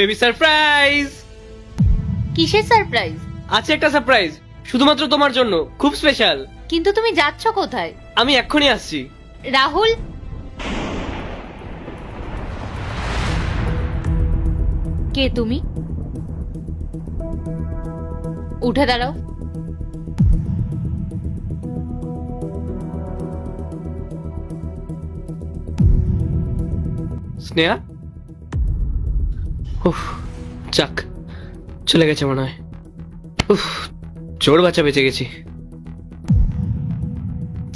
Baby surprise. কিসের surprise? আছে একটা সারপ্রাইজ শুধুমাত্র তোমার জন্য, খুব স্পেশাল। কিন্তু তুমি যাচ্ছ কোথায়? আমি এক্ষুনি আসছি। রাহুল, কে তুমি? উঠে দাঁড়াও। স্নেহা, উফ, যাক চলে গেছে মনে হয়। উফ, চোর বাচ্চা বেঁচে গেছি।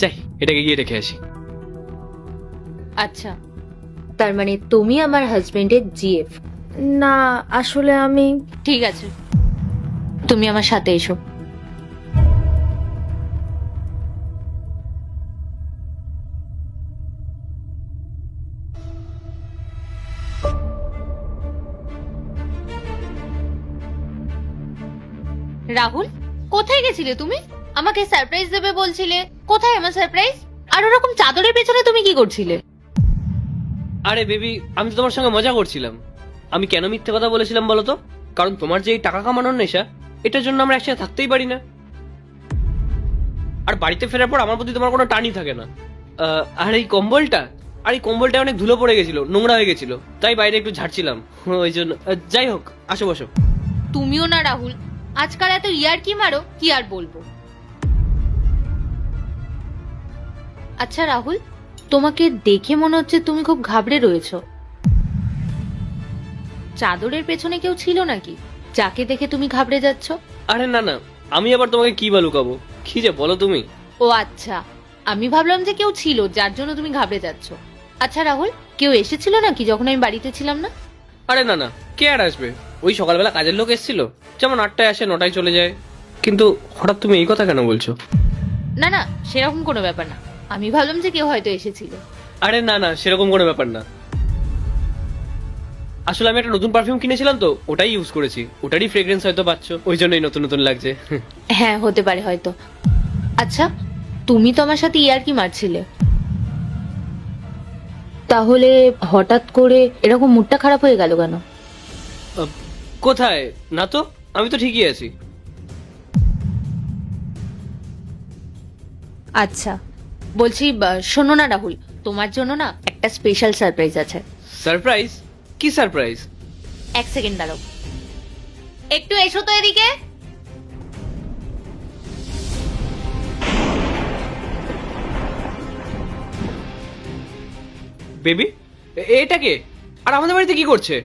যাই, এটাকে গিয়ে রেখে আসি। আচ্ছা, তার মানে তুমি আমার হাজবেন্ডের জিএফ? না, আসলে আমি ঠিক আছে, তুমি আমার সাথে এসো। রাহুল, কোথায় গেছিলে তুমি? আমাকে সারপ্রাইজ দেবে বলছিলে, কোথায় আমার সারপ্রাইজ? আর ওরকম চাদরের পেছনে তুমি কি করছিলে? আরে বেবি, আমি তো তোমার সঙ্গে মজা করছিলাম। আমি কেন মিথ্যে কথা বলেছিলাম বলো তো? কারণ তোমার যে এই টাকা কামানোর নেশা, এটার জন্য আমরা একসাথে থাকতেই পারি না। আর বাড়িতে ফেরার পর আমার প্রতি তোমার কোনো টানই থাকে না। আর এই কম্বলটা, অনেক ধুলো পড়ে গেছিল, নোংরা হয়ে গেছিল, তাই বাইরে একটু ঝাড়ছিলাম, ওই জন্য। যাই হোক, আসো বসো। তুমিও না রাহুল, আজকাল এত ইয়ার কি মারো, কি আর বলবো। আচ্ছা রাহুল, তোমাকে দেখে মনে হচ্ছে তুমি খুব ঘাবড়ে রয়েছো। চাদরের পেছনে কেউ ছিল নাকি, যাকে দেখে তুমি ঘাবড়ে যাচ্ছ? আরে না না, আমি আবার তোমাকে কি বা লুকাবো, কি যে বলো তুমি। ও আচ্ছা, আমি ভাবলাম যে কেউ ছিল যার জন্য তুমি ঘাবড়ে যাচ্ছ। আচ্ছা রাহুল, কেউ এসেছিল নাকি যখন আমি বাড়িতে ছিলাম না? আরে না না, কে আর আসবে, ওই সকালবেলা কাজের লোক এসেছিল, যেমন 8টায় আসে 9টায় চলে যায়। কিন্তু হঠাৎ তুমি এই কথা কেন বলছো? না না, সেরকম কোনো ব্যাপার না, আমি ভাবলাম যে কেউ হয়তো এসেছিল। আরে না না, সেরকম কোনো ব্যাপার না। আসলে আমি একটা নতুন পারফিউম কিনেছিলাম তো, ওটাই ইউজ করেছি, ওটারই ফ্রেগ্রেন্স হয়তো পাচ্ছ, ওই জন্যই নতুন নতুন লাগছে। হ্যাঁ, হতে পারে হয়তো। আচ্ছা, তুমি তো আমার সাথে ইয়ার কি মারছিলে, তাহলে হঠাৎ করে এরকম মুডটা খারাপ হয়ে গেল কেন? কোথায়? না তো, আমি তো ঠিকই আছি। আচ্ছা, বলছি শোনো না রাহুল, তোমার জন্য না একটা স্পেশাল সারপ্রাইজ আছে। সারপ্রাইজ? কি সারপ্রাইজ? এক সেকেন্ড দাঁড়াও, একটু এসো তো এদিকে। বেবি, এটা কে? আর আমাদের বাড়িতে কি করছে?